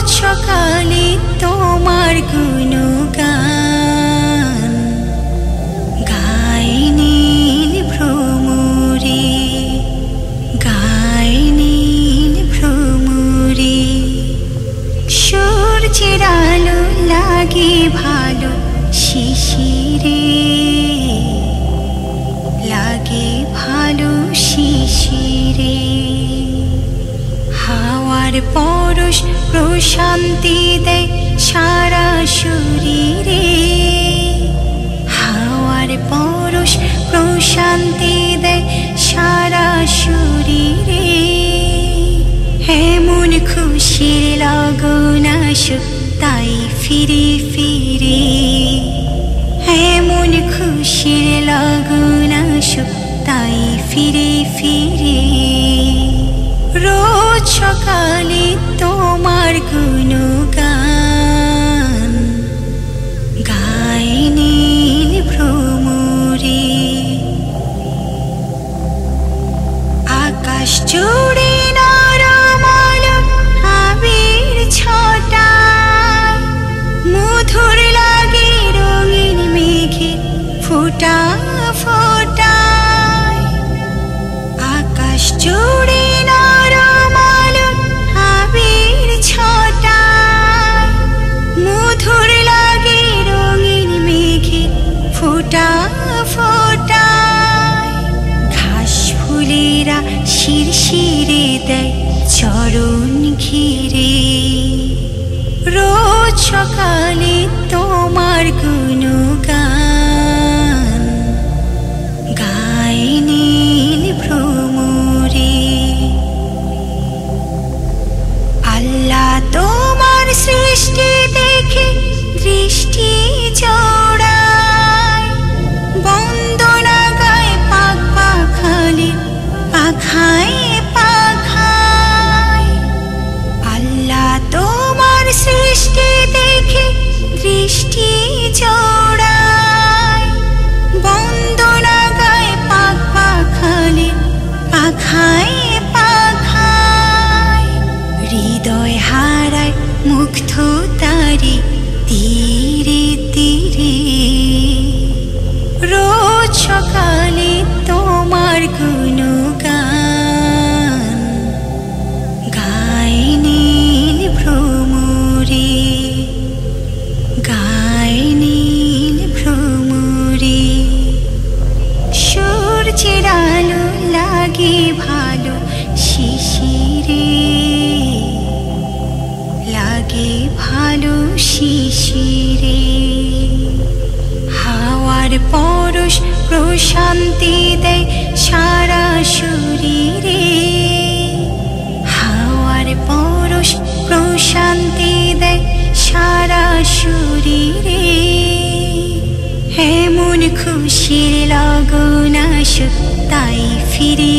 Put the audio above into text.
সকালে তোমার গুণগান গায় নীল ভ্রমরে, গায় নীল ভ্রমরে। সূর্যের আলো লাগে ভালো শিশিরে, লাগে ভালো শিশিরে। হাওয়ার পরশ প্রশান্তি দেয় সারা শরীরে, হাওয়ার পরশ প্রশান্তি দেয় সারা শরীরে। এমন খুশির লগন আসুক তাই ফিরে ফিরে, এমন খুশির লগন আসুক তাই ফিরে ফিরে। রোজ সকালে তোমার গুণগান গায় নীল ভ্রমরে। আকাশ জুড়ে নরম আলো আবির ছটায়, মধুর লাগে রঙিন মেঘের ফোঁটা ফোঁটায়। আকাশ জুড়ে নরম আলো আবির ছটায়, মধুর লাগে রঙিন মেঘের ফোঁটা ফোঁটায়। ঘাস ফুলেরা শিরশিরে দেয় চরণ ঘিরে, রোজ সকালে তোমার গুণগান গায় নীল ভ্রমরে। আল্লাহ তোমার সৃষ্টি দেখে দৃষ্টি জোড়ায়, বন্দনা গায় পাখ পাখালি পাখায় পাখায়। আল্লাহ তোমার সৃষ্টি দেখে দৃষ্টি জোড়ায়, বন্দনা গায় পাখ পাখালি পাখায় পাখায়। হৃদয় হারায় মুগ্ধ তারি তীরে তীরে, রোজ সকালে তোমার গুণগান গায় নীল ভ্রমরে, গায় নীল ভ্রমরে। সূর্যের আলো লাগে ভালো শিশিরে, লাগে ভালো শিশিরে। হাওয়ার পরশ প্রশান্তি দেয় সারা শরীরে, হাওয়ার পরশ প্রশান্তি দেয় সারা শরীরে। এমন খুশির লগন আসুক তাই ফিরে